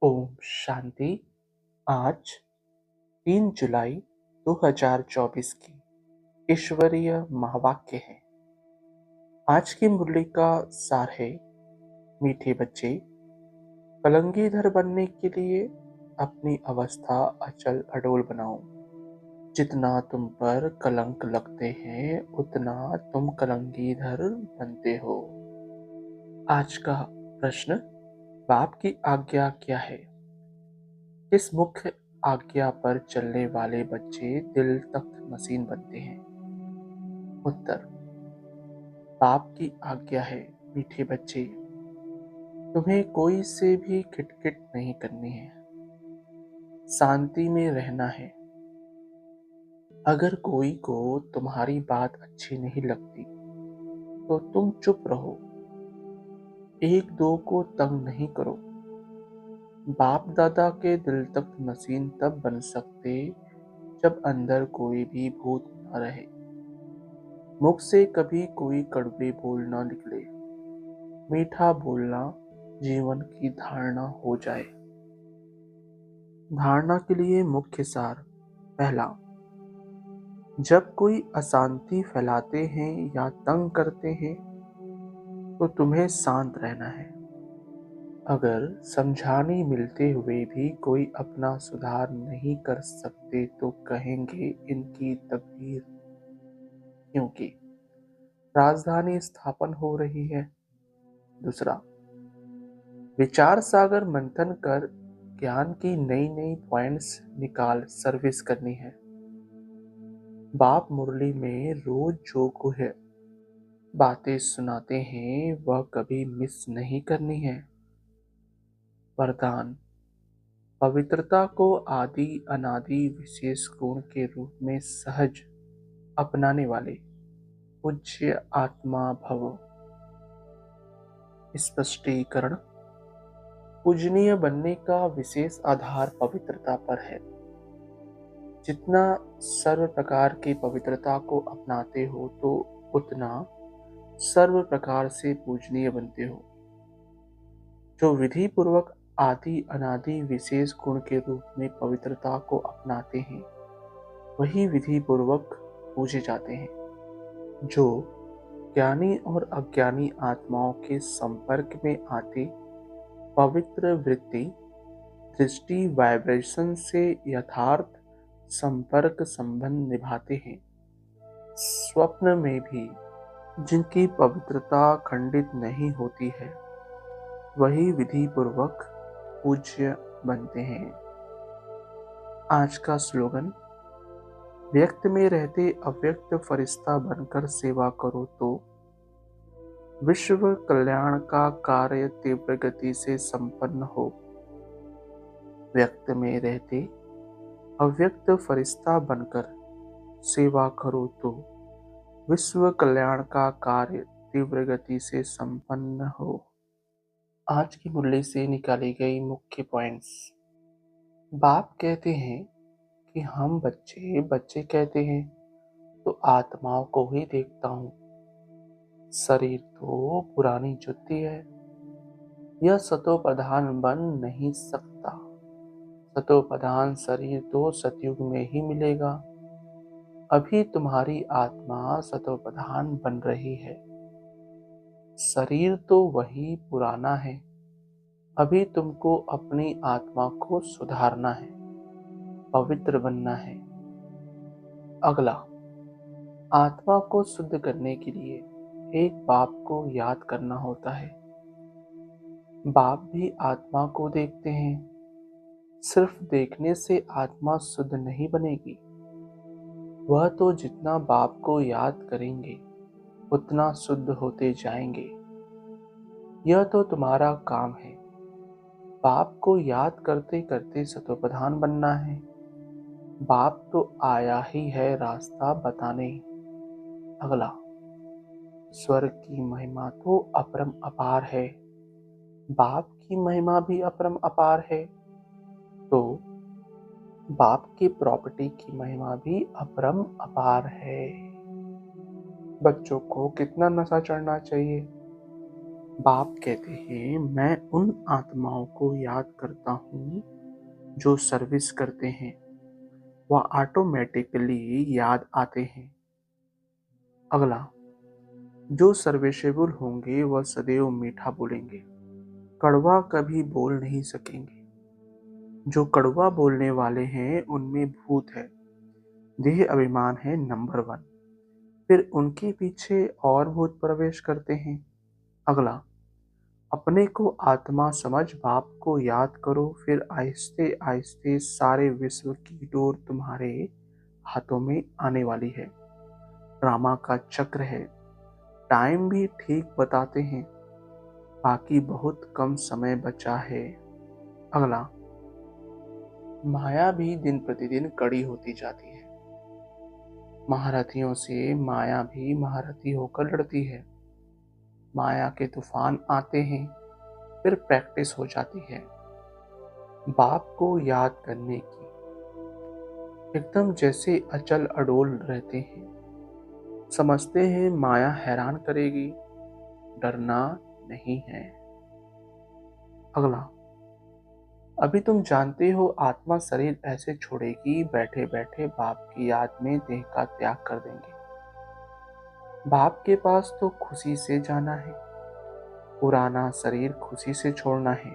ओम शांति। आज 3 जुलाई 2024 की ईश्वरीय महावाक्य है। आज की मुरली का सार है, मीठे बच्चे, कलंगीधर बनने के लिए अपनी अवस्था अचल अडोल बनाओ। जितना तुम पर कलंक लगते हैं उतना तुम कलंगीधर बनते हो। आज का प्रश्न, बाप की आज्ञा क्या है? किस मुख्य आज्ञा पर चलने वाले बच्चे दिल तख्त मसीन बनते हैं? उत्तर, बाप की आज्ञा है, मीठे बच्चे, तुम्हें कोई से भी खिटखिट नहीं करनी है, शांति में रहना है। अगर कोई को तुम्हारी बात अच्छी नहीं लगती तो तुम चुप रहो, एक दो को तंग नहीं करो। बाप दादा के दिल तख्त मसीन तब बन सकते जब अंदर कोई भी भूत न रहे, मुख से कभी कोई कड़वे बोल न निकले, मीठा बोलना जीवन की धारणा हो जाए। धारणा के लिए मुख्य सार। पहला, जब कोई अशांति फैलाते हैं या तंग करते हैं तो तुम्हें शांत रहना है। अगर समझाने मिलते हुए भी कोई अपना सुधार नहीं कर सकते तो कहेंगे इनकी तकदीर, क्योंकि राजधानी स्थापन हो रही है। दूसरा, विचार सागर मंथन कर ज्ञान की नई नई पॉइंट्स निकाल सर्विस करनी है। बाप मुरली में रोज जो कुछ बातें सुनाते हैं वह कभी मिस नहीं करनी है। वरदान, पवित्रता को आदि अनादि विशेष गुण के रूप में सहज अपनाने वाले पूज्य आत्मा भव। स्पष्टीकरण, पूजनीय बनने का विशेष आधार पवित्रता पर है। जितना सर्व प्रकार की पवित्रता को अपनाते हो तो उतना सर्व प्रकार से पूजनीय बनते हो। जो विधि पूर्वक आदि अनादि विशेष गुण के रूप में पवित्रता को अपनाते हैं वही विधि पूर्वक पूजे जाते हैं। जो ज्ञानी और अज्ञानी आत्माओं के संपर्क में आते पवित्र वृत्ति दृष्टि वाइब्रेशन से यथार्थ संपर्क संबंध निभाते हैं, स्वप्न में भी जिनकी पवित्रता खंडित नहीं होती है वही विधि पूर्वक पूज्य बनते हैं। आज का स्लोगन, व्यक्त में रहते अव्यक्त फरिश्ता बनकर सेवा करो तो विश्व कल्याण का कार्य तीव्र गति से संपन्न हो। व्यक्त में रहते अव्यक्त फरिश्ता बनकर सेवा करो तो विश्व कल्याण का कार्य तीव्र गति से संपन्न हो। आज की मुरली से निकाली गई मुख्य पॉइंट्स। बाप कहते हैं कि हम बच्चे बच्चे कहते हैं तो आत्माओं को ही देखता हूँ। शरीर तो पुरानी जुत्ती है, यह सतो प्रधान बन नहीं सकता। सतो प्रधान शरीर तो सतयुग में ही मिलेगा। अभी तुम्हारी आत्मा सतो प्रधान बन रही है। शरीर तो वही पुराना है, अभी तुमको अपनी आत्मा को सुधारना है, पवित्र बनना है। अगला, आत्मा को शुद्ध करने के लिए एक बाप को याद करना होता है। बाप भी आत्मा को देखते हैं। सिर्फ देखने से आत्मा शुद्ध नहीं बनेगी, वह तो जितना बाप को याद करेंगे उतना शुद्ध होते जाएंगे। यह तो तुम्हारा काम है, बाप को याद करते करते सतोप्रधान बनना है। बाप तो आया ही है रास्ता बताने। अगला, स्वर्ग की महिमा तो अपरम अपार है, बाप की महिमा भी अपरम अपार है, तो बाप की प्रॉपर्टी की महिमा भी अपरम अपार है। बच्चों को कितना नशा चढ़ना चाहिए? बाप कहते हैं, मैं उन आत्माओं को याद करता हूँ जो सर्विस करते हैं, वह ऑटोमेटिकली याद आते हैं। अगला, जो सर्विसेबल होंगे वह सदैव मीठा बोलेंगे, कड़वा कभी बोल नहीं सकेंगे। जो कड़वा बोलने वाले हैं उनमें भूत है, देह अभिमान है नंबर वन, फिर उनके पीछे और भूत प्रवेश करते हैं। अगला, अपने को आत्मा समझ बाप को याद करो, फिर आहिस्ते आहिस्ते सारे विश्व की डोर तुम्हारे हाथों में आने वाली है। ड्रामा का चक्र है, टाइम भी ठीक बताते हैं, बाकी बहुत कम समय बचा है। अगला, माया भी दिन प्रतिदिन कड़ी होती जाती है, महारथियों से माया भी महारथी होकर लड़ती है। माया के तूफान आते हैं, फिर प्रैक्टिस हो जाती है बाप को याद करने की, एकदम जैसे अचल अडोल रहते हैं। समझते हैं माया हैरान करेगी, डरना नहीं है। अगला, अभी तुम जानते हो आत्मा शरीर ऐसे छोड़ेगी, बैठे बैठे बाप की याद में देह का त्याग कर देंगे। बाप के पास तो खुशी से जाना है, पुराना शरीर खुशी से छोड़ना है।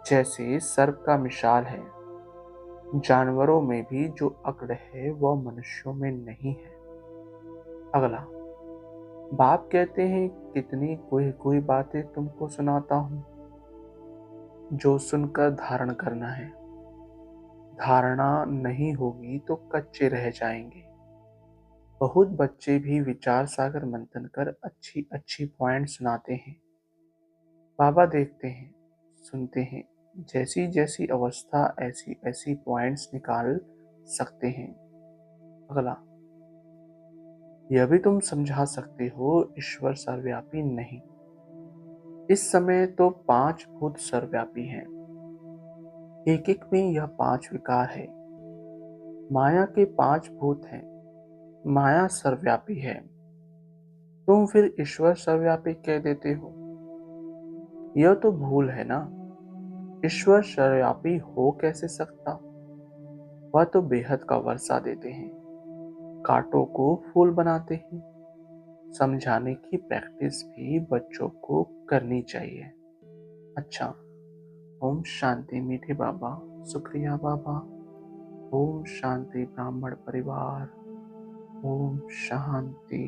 जैसे सर्प का मिसाल है, जानवरों में भी जो अक्ल है वह मनुष्यों में नहीं है। अगला, बाप कहते हैं, कितनी कोई कोई बातें तुमको सुनाता हूँ, जो सुनकर धारण करना है। धारणा नहीं होगी तो कच्चे रह जाएंगे। बहुत बच्चे भी विचार सागर मंथन कर अच्छी अच्छी पॉइंट सुनाते हैं। बाबा देखते हैं, सुनते हैं, जैसी जैसी अवस्था ऐसी ऐसी पॉइंट्स निकाल सकते हैं। अगला, यह भी तुम समझा सकते हो ईश्वर सर्वव्यापी नहीं। इस समय तो 5 भूत सर्वव्यापी हैं, एक एक में यह 5 विकार है। माया के 5 भूत हैं, माया सर्वव्यापी है, तुम फिर ईश्वर सर्वव्यापी कह देते हो। यह तो भूल है ना। ईश्वर सर्वव्यापी हो कैसे सकता, वह तो बेहद का वर्षा देते हैं, कांटों को फूल बनाते हैं। समझाने की प्रैक्टिस भी बच्चों को करनी चाहिए। अच्छा, ओम शांति मीठे बाबा, शुक्रिया बाबा। ओम शांति ब्राह्मण परिवार, ओम शांति।